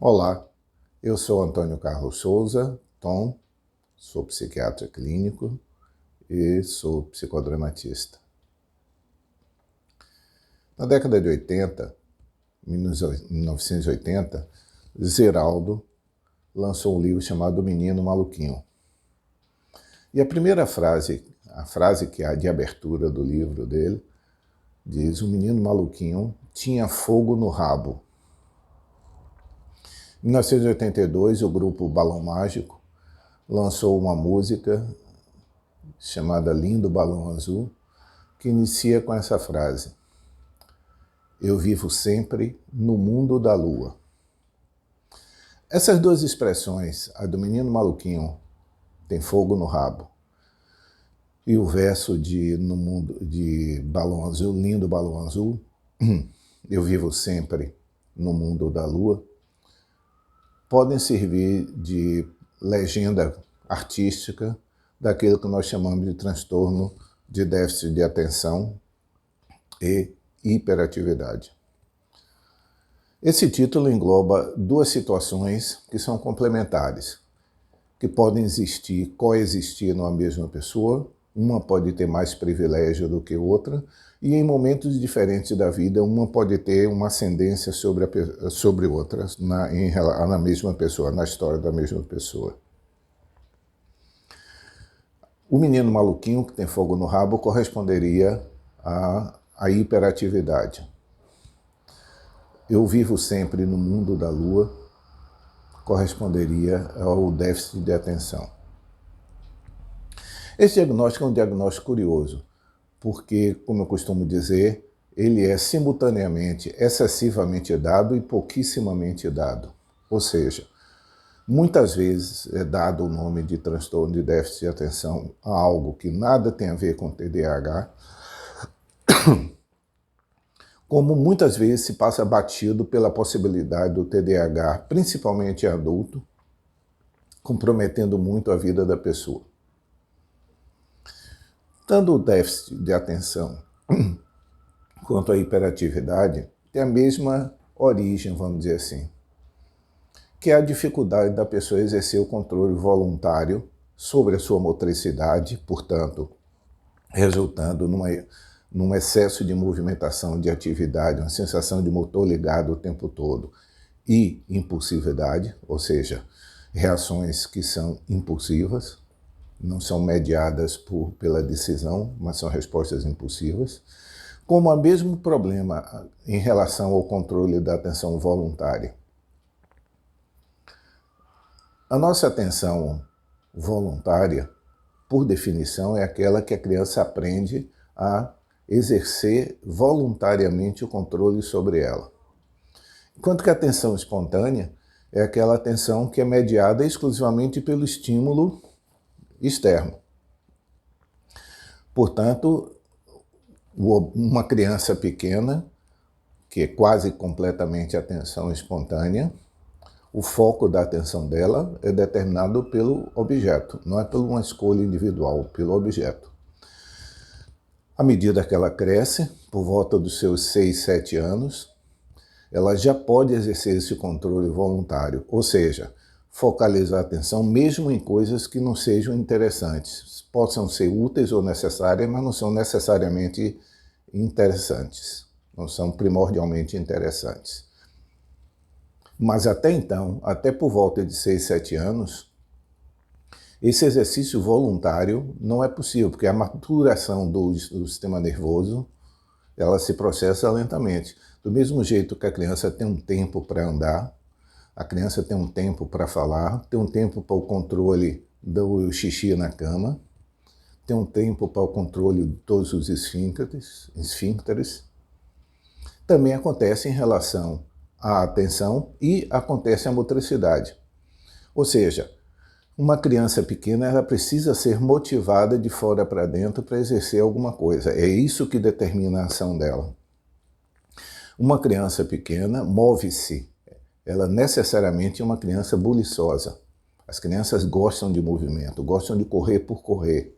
Olá, eu sou Antônio Carlos Souza, Tom, sou psiquiatra clínico e sou psicodramatista. Na década de 80, 1980, Zeraldo lançou um livro chamado O Menino Maluquinho. E a primeira frase, a frase que há de abertura do livro dele, diz: o menino maluquinho tinha fogo no rabo. Em 1982, o grupo Balão Mágico lançou uma música chamada Lindo Balão Azul, que inicia com essa frase: eu vivo sempre no mundo da lua. Essas duas expressões, a do menino maluquinho tem fogo no rabo e o verso de no mundo de Balão Azul, lindo balão azul, eu vivo sempre no mundo da lua, podem servir de legenda artística daquilo que nós chamamos de transtorno de déficit de atenção e hiperatividade. Esse título engloba duas situações que são complementares, que podem coexistir numa mesma pessoa. Uma pode ter mais privilégio do que outra, e em momentos diferentes da vida, uma pode ter uma ascendência sobre outra na mesma pessoa, na história da mesma pessoa. O menino maluquinho que tem fogo no rabo corresponderia à hiperatividade. Eu vivo sempre no mundo da lua corresponderia ao déficit de atenção. Esse diagnóstico é um diagnóstico curioso, porque, como eu costumo dizer, ele é simultaneamente excessivamente dado e pouquissimamente dado. Ou seja, muitas vezes é dado o nome de transtorno de déficit de atenção a algo que nada tem a ver com TDAH, como muitas vezes se passa batido pela possibilidade do TDAH, principalmente em adulto, comprometendo muito a vida da pessoa. Tanto o déficit de atenção quanto a hiperatividade têm a mesma origem, vamos dizer assim, que é a dificuldade da pessoa exercer o controle voluntário sobre a sua motricidade, portanto, resultando num excesso de movimentação, de atividade, uma sensação de motor ligado o tempo todo e impulsividade, ou seja, reações que são impulsivas, não são mediadas pela decisão, mas são respostas impulsivas, como o mesmo problema em relação ao controle da atenção voluntária. A nossa atenção voluntária, por definição, é aquela que a criança aprende a exercer voluntariamente o controle sobre ela. Enquanto que a atenção espontânea é aquela atenção que é mediada exclusivamente pelo estímulo externo. Portanto, uma criança pequena, que é quase completamente atenção espontânea, o foco da atenção dela é determinado pelo objeto, não é por uma escolha individual, pelo objeto. À medida que ela cresce, por volta dos seus 6, 7 anos, ela já pode exercer esse controle voluntário, ou seja, focalizar a atenção mesmo em coisas que não sejam interessantes. Possam ser úteis ou necessárias, mas não são necessariamente interessantes, não são primordialmente interessantes. Mas até então, até por volta de 6, 7 anos, esse exercício voluntário não é possível, porque a maturação do sistema nervoso, ela se processa lentamente. Do mesmo jeito que a criança tem um tempo para andar, a criança tem um tempo para falar, tem um tempo para o controle do xixi na cama, tem um tempo para o controle de todos os esfíncteres. Também acontece em relação à atenção e acontece a motricidade. Ou seja, uma criança pequena ela precisa ser motivada de fora para dentro para exercer alguma coisa. É isso que determina a ação dela. Uma criança pequena move-se. Ela necessariamente é uma criança buliçosa. As crianças gostam de movimento, gostam de correr por correr,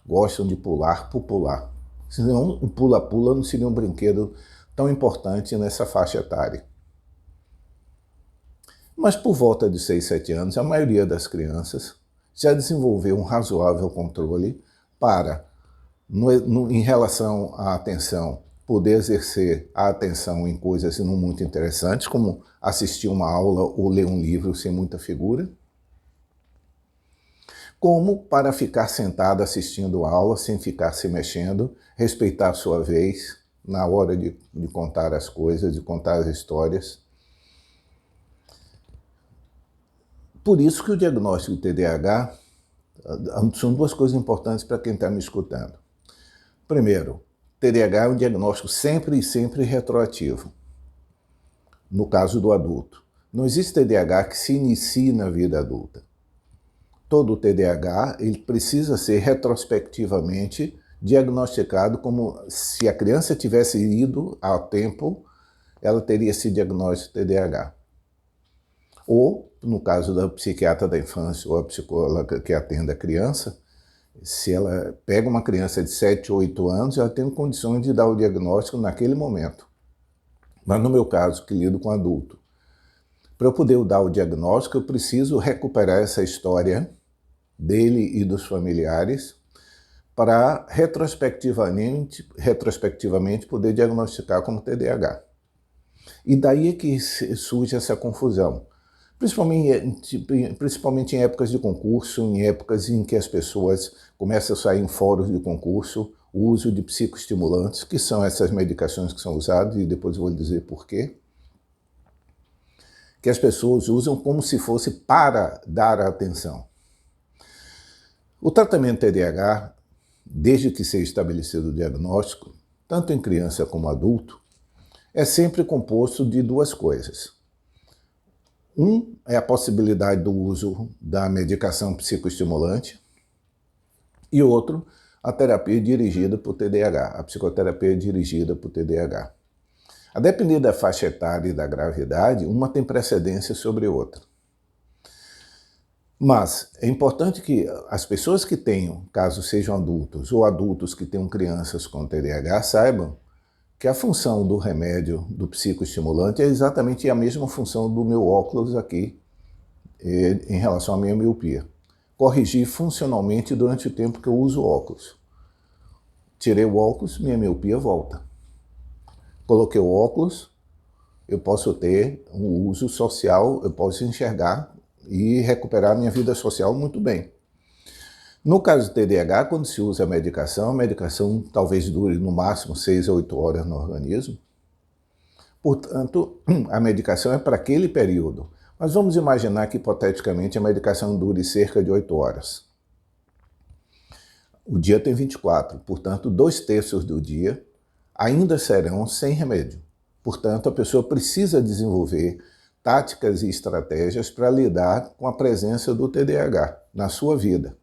gostam de pular por pular. Senão, o pula-pula não seria um brinquedo tão importante nessa faixa etária. Mas por volta de 6, 7 anos, a maioria das crianças já desenvolveu um razoável controle para, em relação à atenção, poder exercer a atenção em coisas não muito interessantes, como assistir uma aula ou ler um livro sem muita figura, como para ficar sentado assistindo a aula sem ficar se mexendo, respeitar a sua vez na hora de contar as coisas, de contar as histórias. Por isso que o diagnóstico de TDAH são duas coisas importantes para quem está me escutando. Primeiro, TDAH é um diagnóstico sempre e sempre retroativo, no caso do adulto. Não existe TDAH que se inicie na vida adulta. Todo TDAH ele precisa ser retrospectivamente diagnosticado, como se a criança tivesse ido há tempo, ela teria esse diagnóstico de TDAH. Ou, no caso da psiquiatra da infância ou a psicóloga que atende a criança, se ela pega uma criança de 7, 8 anos, ela tem condições de dar o diagnóstico naquele momento. Mas no meu caso, que lido com adulto, para eu poder dar o diagnóstico, eu preciso recuperar essa história dele e dos familiares para retrospectivamente poder diagnosticar como TDAH. E daí é que surge essa confusão. Principalmente em épocas de concurso, em épocas em que as pessoas começam a sair em fóruns de concurso, o uso de psicoestimulantes, que são essas medicações que são usadas, e depois eu vou dizer por quê, que as pessoas usam como se fosse para dar atenção. O tratamento TDAH, desde que seja estabelecido o diagnóstico, tanto em criança como adulto, é sempre composto de duas coisas. Um é a possibilidade do uso da medicação psicoestimulante e outro, a terapia dirigida por TDAH, a psicoterapia dirigida por TDAH. A depender da faixa etária e da gravidade, uma tem precedência sobre outra. Mas é importante que as pessoas que tenham, caso sejam adultos ou adultos que tenham crianças com TDAH, saibam que a função do remédio, do psicoestimulante, é exatamente a mesma função do meu óculos aqui, em relação à minha miopia. Corrigir funcionalmente durante o tempo que eu uso o óculos. Tirei o óculos, minha miopia volta. Coloquei o óculos, eu posso ter um uso social, eu posso enxergar e recuperar minha vida social muito bem. No caso do TDAH, quando se usa a medicação talvez dure no máximo 6 a 8 horas no organismo. Portanto, a medicação é para aquele período. Mas vamos imaginar que, hipoteticamente, a medicação dure cerca de 8 horas. O dia tem 24, portanto, 2/3 do dia ainda serão sem remédio. Portanto, a pessoa precisa desenvolver táticas e estratégias para lidar com a presença do TDAH na sua vida.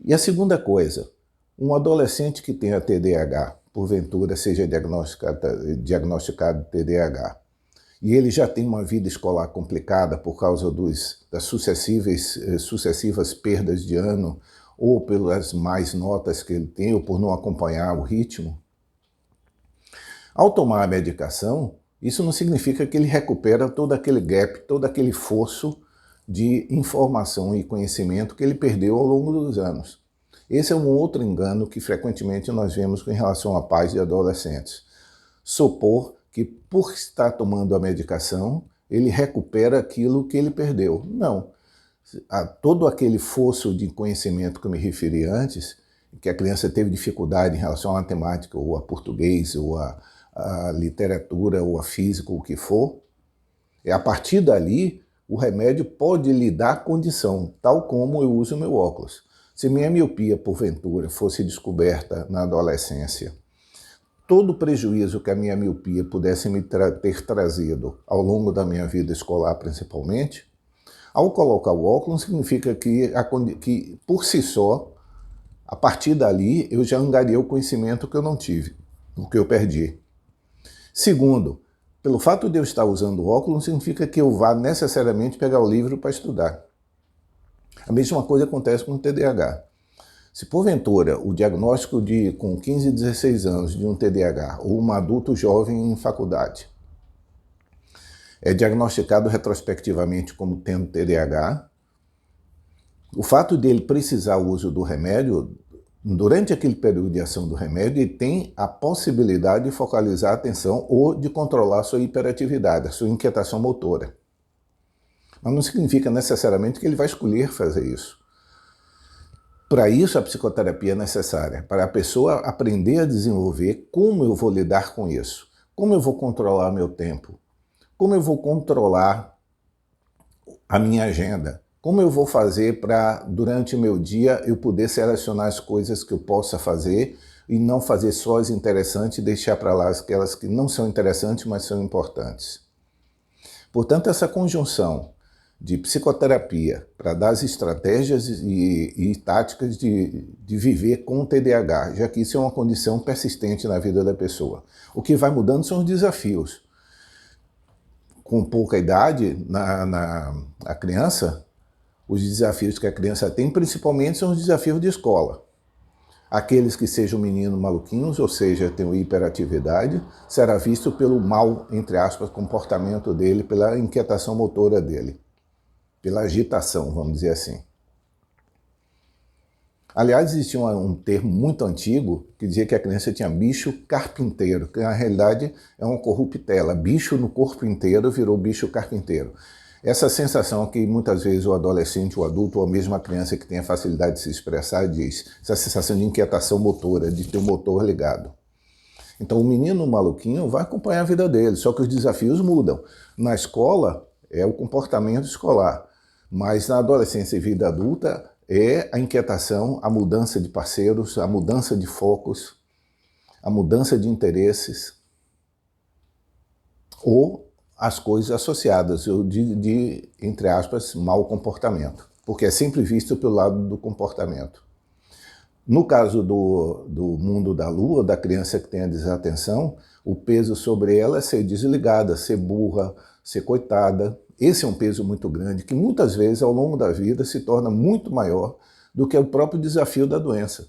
E a segunda coisa, um adolescente que tenha TDAH, porventura seja diagnosticado TDAH, e ele já tem uma vida escolar complicada por causa das sucessivas perdas de ano, ou pelas más notas que ele tem, ou por não acompanhar o ritmo, ao tomar a medicação, isso não significa que ele recupera todo aquele gap, todo aquele fosso de informação e conhecimento que ele perdeu ao longo dos anos. Esse é um outro engano que frequentemente nós vemos com relação a pais de adolescentes. Supor que por estar tomando a medicação, ele recupera aquilo que ele perdeu. Não. Todo aquele fosso de conhecimento que eu me referi antes, que a criança teve dificuldade em relação à matemática, ou a português, ou a literatura, ou a física, ou o que for, a partir dali, o remédio pode lhe dar condição, tal como eu uso o meu óculos. Se minha miopia, porventura, fosse descoberta na adolescência, todo o prejuízo que a minha miopia pudesse me ter trazido ao longo da minha vida escolar, principalmente, ao colocar o óculos, significa que por si só, a partir dali, eu já angariei o conhecimento que eu não tive, o que eu perdi. Segundo, pelo fato de eu estar usando óculos, não significa que eu vá necessariamente pegar o livro para estudar. A mesma coisa acontece com o TDAH. Se porventura o diagnóstico com 15, 16 anos de um TDAH, ou um adulto jovem em faculdade, é diagnosticado retrospectivamente como tendo TDAH. O fato dele precisar o uso do remédio, durante aquele período de ação do remédio, ele tem a possibilidade de focalizar a atenção ou de controlar a sua hiperatividade, a sua inquietação motora. Mas não significa necessariamente que ele vai escolher fazer isso. Para isso, a psicoterapia é necessária, para a pessoa aprender a desenvolver como eu vou lidar com isso, como eu vou controlar meu tempo, como eu vou controlar a minha agenda, como eu vou fazer para, durante o meu dia, eu poder selecionar as coisas que eu possa fazer e não fazer só as interessantes e deixar para lá aquelas que não são interessantes, mas são importantes. Portanto, essa conjunção de psicoterapia para dar as estratégias e táticas de viver com o TDAH, já que isso é uma condição persistente na vida da pessoa. O que vai mudando são os desafios. Com pouca idade, a criança, os desafios que a criança tem, principalmente, são os desafios de escola. Aqueles que sejam meninos maluquinhos, ou seja, tenham hiperatividade, será visto pelo mau, entre aspas, comportamento dele, pela inquietação motora dele, pela agitação, vamos dizer assim. Aliás, existia um termo muito antigo que dizia que a criança tinha bicho carpinteiro, que na realidade é uma corruptela. Bicho no corpo inteiro virou bicho carpinteiro. Essa sensação que muitas vezes o adolescente, o adulto ou mesmo a criança que tem a facilidade de se expressar diz, essa sensação de inquietação motora, de ter o motor ligado. Então o menino maluquinho vai acompanhar a vida dele, só que os desafios mudam. Na escola é o comportamento escolar, mas na adolescência e vida adulta é a inquietação, a mudança de parceiros, a mudança de focos, a mudança de interesses ou as coisas associadas, entre aspas, mau comportamento, porque é sempre visto pelo lado do comportamento. No caso do mundo da lua, da criança que tem a desatenção, o peso sobre ela é ser desligada, ser burra, ser coitada. Esse é um peso muito grande, que muitas vezes ao longo da vida se torna muito maior do que o próprio desafio da doença,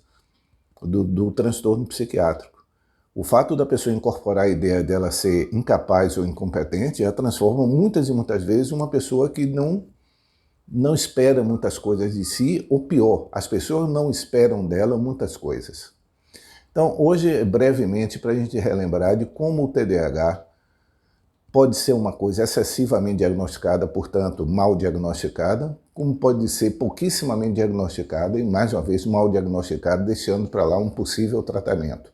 do transtorno psiquiátrico. O fato da pessoa incorporar a ideia dela ser incapaz ou incompetente, ela transforma muitas e muitas vezes uma pessoa que não espera muitas coisas de si, ou pior, as pessoas não esperam dela muitas coisas. Então, hoje, brevemente, para a gente relembrar de como o TDAH pode ser uma coisa excessivamente diagnosticada, portanto, mal diagnosticada, como pode ser pouquissimamente diagnosticada e, mais uma vez, mal diagnosticada, deixando para lá um possível tratamento.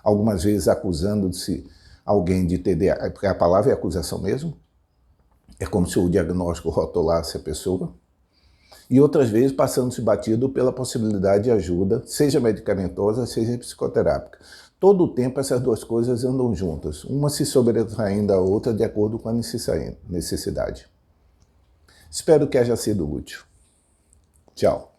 Algumas vezes acusando-se alguém de TDAH, porque a palavra é acusação mesmo, é como se o diagnóstico rotulasse a pessoa, e outras vezes passando-se batido pela possibilidade de ajuda, seja medicamentosa, seja psicoterápica. Todo o tempo essas duas coisas andam juntas, uma se sobretraindo à outra de acordo com a necessidade. Espero que haja sido útil. Tchau.